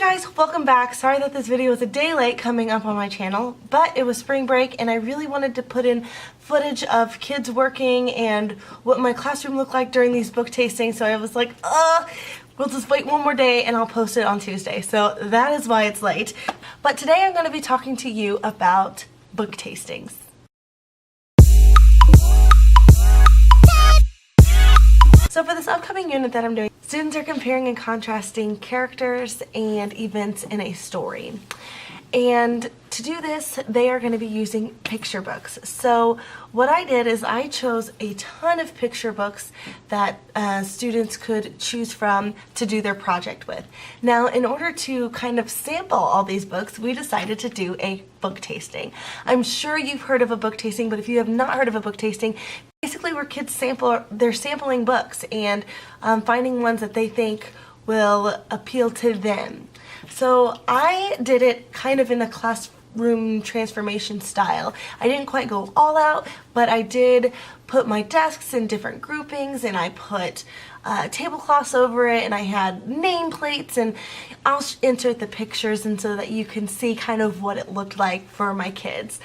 guys, welcome back. Sorry that this video was a day late coming up on my channel, but it was spring break and I really wanted to put in footage of kids working and what my classroom looked like during these book tastings, so I was like, we'll just wait one more day and I'll post it on Tuesday. So that is why it's late. But today I'm going to be talking to you about book tastings. So for this upcoming unit that I'm doing, students are comparing and contrasting characters and events in a story. And to do this, they are going to be using picture books. So what I did is I chose a ton of picture books that students could choose from to do their project with. Now, in order to kind of sample all these books, we decided to do a book tasting. I'm sure you've heard of a book tasting, but if you have not heard of a book tasting, basically where kids they're sampling books and finding ones that they think will appeal to them. So I did it kind of in a classroom transformation style. I didn't quite go all out, but I did put my desks in different groupings and I put tablecloths over it and I had nameplates, and I'll insert the pictures and so that you can see kind of what it looked like for my kids.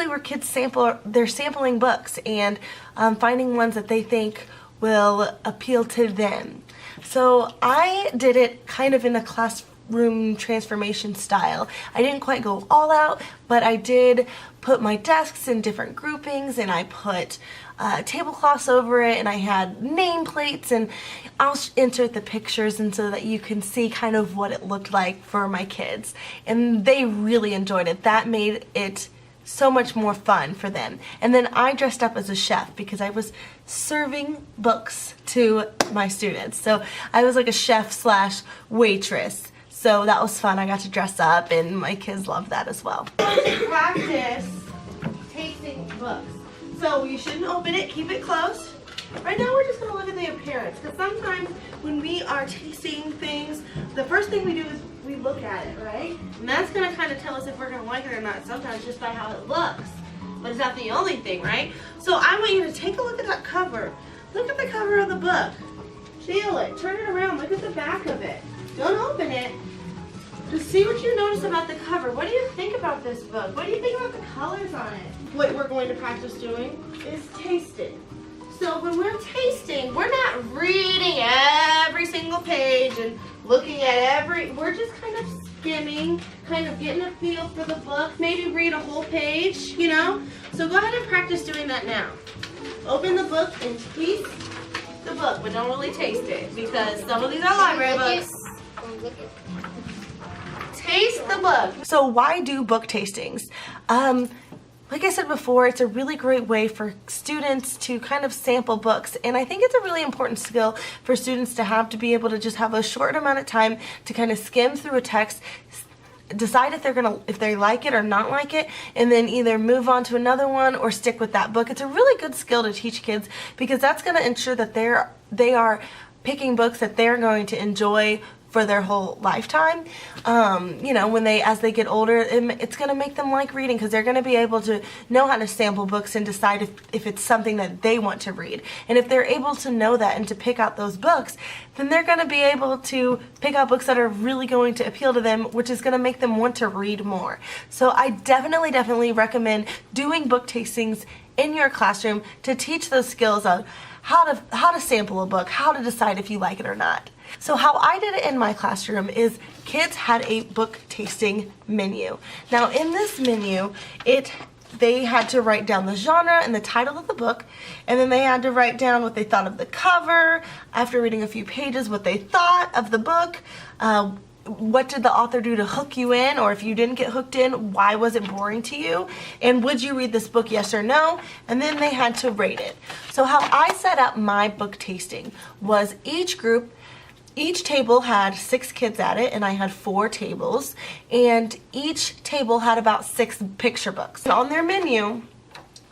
Where kids they're sampling books and finding ones that they think will appeal to them. So I did it kind of in a classroom transformation style. I didn't quite go all out, but I did put my desks in different groupings and I put tablecloths over it and I had nameplates, and I'll insert the pictures and so that you can see kind of what it looked like for my kids. And they really enjoyed it. That made it so much more fun for them. And then I dressed up as a chef because I was serving books to my students. So I was like a chef slash waitress. So that was fun. I got to dress up and my kids loved that as well. Practice tasting books. So you shouldn't open it, keep it closed. Right now we're just going to look at the appearance, because sometimes when we are tasting things, the first thing we do is we look at it, right? And that's going to kind of tell us if we're going to like it or not, sometimes just by how it looks. But it's not the only thing, right? So I want you to take a look at that cover. Look at the cover of the book. Feel it. Turn it around. Look at the back of it. Don't open it. Just see what you notice about the cover. What do you think about this book? What do you think about the colors on it? What we're going to practice doing is tasting. So when we're tasting, we're not reading every single page and looking at we're just kind of skimming, kind of getting a feel for the book, maybe read a whole page, you know? So go ahead and practice doing that now. Open the book and taste the book, but don't really taste it because some of these are library books. Taste the book. So why do book tastings? Like I said before, it's a really great way for students to kind of sample books, and I think it's a really important skill for students to have, to be able to just have a short amount of time to kind of skim through a text, decide if they like it or not like it, and then either move on to another one or stick with that book. It's a really good skill to teach kids because that's going to ensure that they are picking books that they're going to enjoy for their whole lifetime. You know, as they get older, it's going to make them like reading, because they're going to be able to know how to sample books and decide if it's something that they want to read. And if they're able to know that and to pick out those books, then they're going to be able to pick out books that are really going to appeal to them, which is going to make them want to read more. So I definitely recommend doing book tastings in your classroom to teach those skills on how to sample a book, how to decide if you like it or not. So how I did it in my classroom is kids had a book tasting menu. Now in this menu, they had to write down the genre and the title of the book, and then they had to write down what they thought of the cover, after reading a few pages, what they thought of the book, what did the author do to hook you in, or if you didn't get hooked in, why was it boring to you, and would you read this book, yes or no, and then they had to rate it. So how I set up my book tasting was each table had 6 kids at it, and I had 4 tables, and each table had about 6 picture books. And on their menu,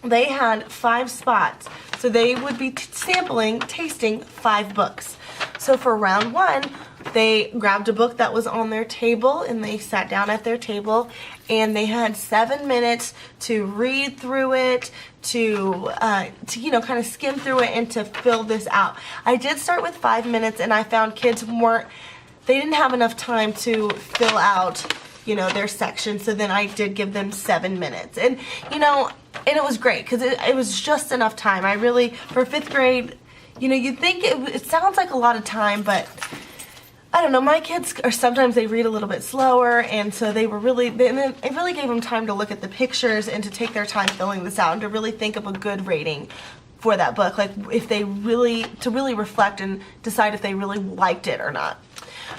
they had 5 spots, so they would be tasting 5 books. So for round 1, they grabbed a book that was on their table, and they sat down at their table, and they had 7 minutes to read through it, to you know, kind of skim through it and to fill this out. I did start with 5 minutes, and I found kids they didn't have enough time to fill out, you know, their section, so then I did give them 7 minutes. And, you know, and it was great, because it was just enough time. I really, for 5th grade, you know, you'd think it sounds like a lot of time, but I don't know, my kids sometimes they read a little bit slower, and so it really gave them time to look at the pictures and to take their time filling this out and to really think of a good rating for that book, like if they to really reflect and decide if they really liked it or not.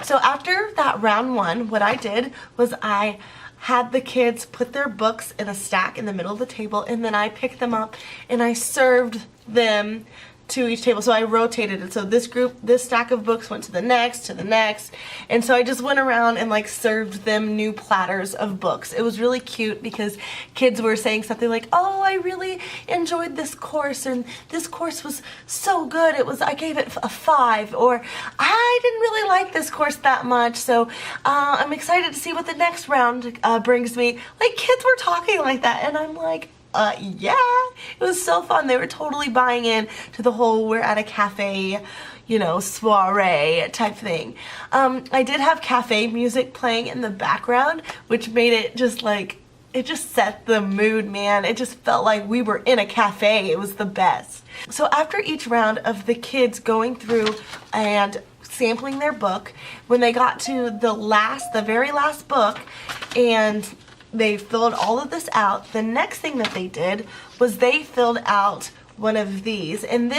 So after that round 1, what I did was I had the kids put their books in a stack in the middle of the table, and then I picked them up and I served them to each table. So I rotated it. So this stack of books went to the next, and so I just went around and like served them new platters of books. It was really cute because kids were saying something like, "Oh, I really enjoyed this course, and this course was so good. I gave it a 5," or "I didn't really like this course that much, so I'm excited to see what the next round brings me." Like, kids were talking like that, and I'm like, yeah, it was so fun. They were totally buying in to the whole we're at a cafe, you know, soiree type thing. I did have cafe music playing in the background, which made it just like, it just set the mood, man. It just felt like we were in a cafe. It was the best. So after each round of the kids going through and sampling their book, when they got to the very last book, and they filled all of this out, the next thing that they did was they filled out one of these, and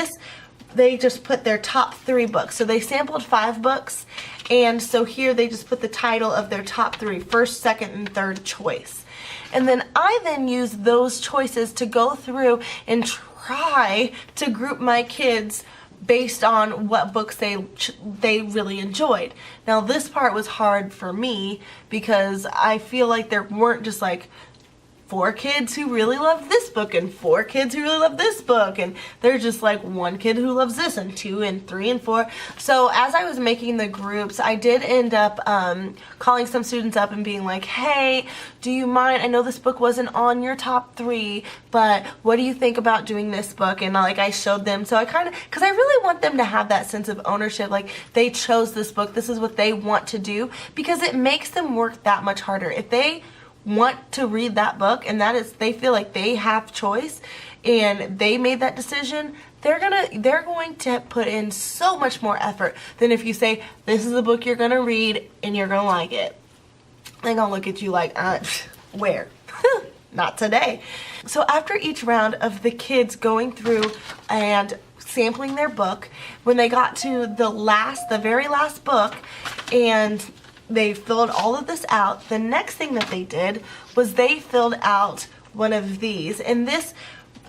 they just put their top 3 books. So they sampled 5 books, and so here they just put the title of their top 3, first, second, and third choice. And then I used those choices to go through and try to group my kids based on what books they really enjoyed. Now this part was hard for me because I feel like there weren't just like 4 kids who really love this book and 4 kids who really love this book, and there's just like 1 kid who loves this, and 2 and 3 and 4. So as I was making the groups, I did end up calling some students up and being like, "Hey, do you mind, I know this book wasn't on your top 3, but what do you think about doing this book?" And like I showed them, so I because I really want them to have that sense of ownership, like they chose this book, this is what they want to do, because it makes them work that much harder. If they want to read that book, and they feel like they have choice and they made that decision, they're going to put in so much more effort than if you say, "This is the book you're gonna read and you're gonna like it." They're gonna look at you like, where? Not today. So after each round of the kids going through and sampling their book, when they got to the very last book, and they filled all of this out, the next thing that they did was they filled out one of these, and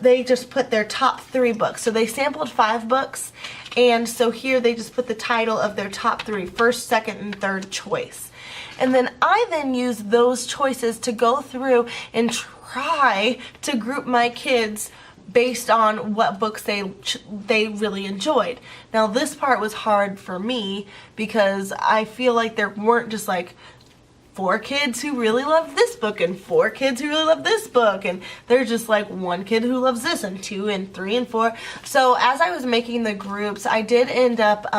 they just put their top 3 books. So they sampled 5 books, and so here they just put the title of their top 3, first, second, and third choice. And then I used those choices to go through and try to group my kids based on what books they really enjoyed. Now this part was hard for me because I feel like there weren't just like 4 kids who really love this book and 4 kids who really love this book, and there's just like 1 kid who loves this and 2 and 3 and 4. So as I was making the groups, I did end up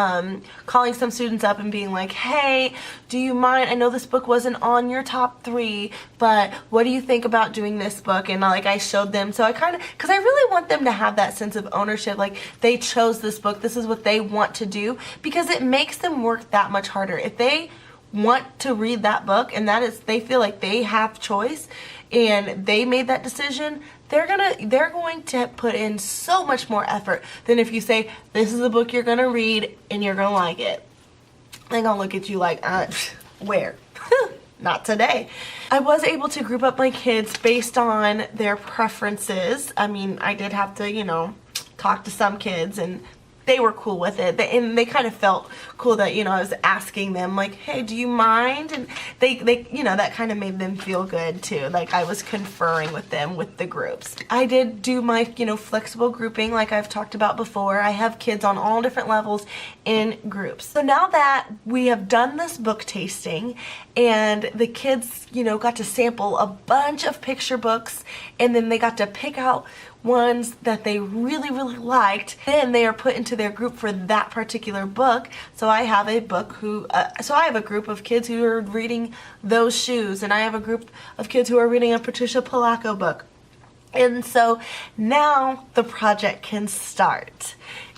calling some students up and being like, hey, do you mind, I know this book wasn't on your top 3, but what do you think about doing this book? And like I showed them, so I kind of, because I really want them to have that sense of ownership, like they chose this book, this is what they want to do, because it makes them work that much harder. If they want to read that book and that is, they feel like they have choice and they made that decision, they're going to put in so much more effort than if you say, this is the book you're gonna read and you're gonna like it. They're gonna look at you like, where? Not today. I was able to group up my kids based on their preferences. I mean, I did have to, you know, talk to some kids, and they were cool with it, and they kind of felt cool that, you know, I was asking them like, hey, do you mind? And they you know, that kind of made them feel good too, like I was conferring with them with the groups. I did do my, you know, flexible grouping like I've talked about before. I have kids on all different levels in groups. So now that we have done this book tasting and the kids, you know, got to sample a bunch of picture books, and then they got to pick out ones that they really liked, then they are put into their group for that particular book. So I have a book who so I have a group of kids who are reading Those Shoes, and I have a group of kids who are reading a Patricia Polacco book. And so now the project can start.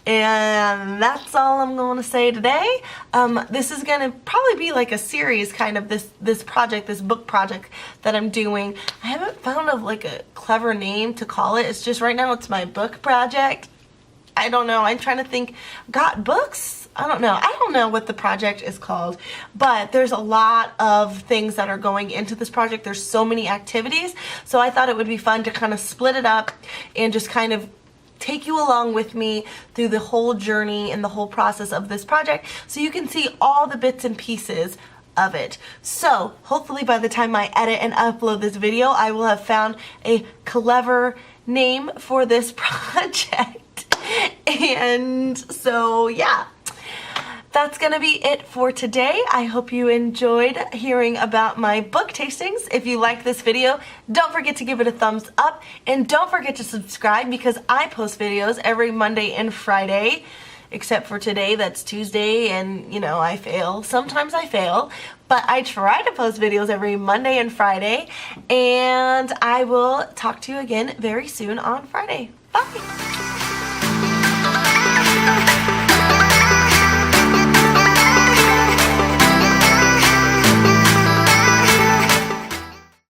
And that's all I'm going to say today. This is going to probably be like a series, kind of this project, this book project that I'm doing. I haven't found like a clever name to call it. It's just right now it's my book project. I don't know. I'm trying to think. Got books? I don't know. I don't know what the project is called, but there's a lot of things that are going into this project. There's so many activities. So I thought it would be fun to kind of split it up and just kind of take you along with me through the whole journey and the whole process of this project, so you can see all the bits and pieces of it. So hopefully by the time I edit and upload this video, I will have found a clever name for this project. And so yeah, that's gonna be it for today. I hope you enjoyed hearing about my book tastings. If you like this video, don't forget to give it a thumbs up, and don't forget to subscribe, because I post videos every Monday and Friday, except for today, that's Tuesday, and you know, I fail. Sometimes I fail, but I try to post videos every Monday and Friday, and I will talk to you again very soon on Friday. Bye!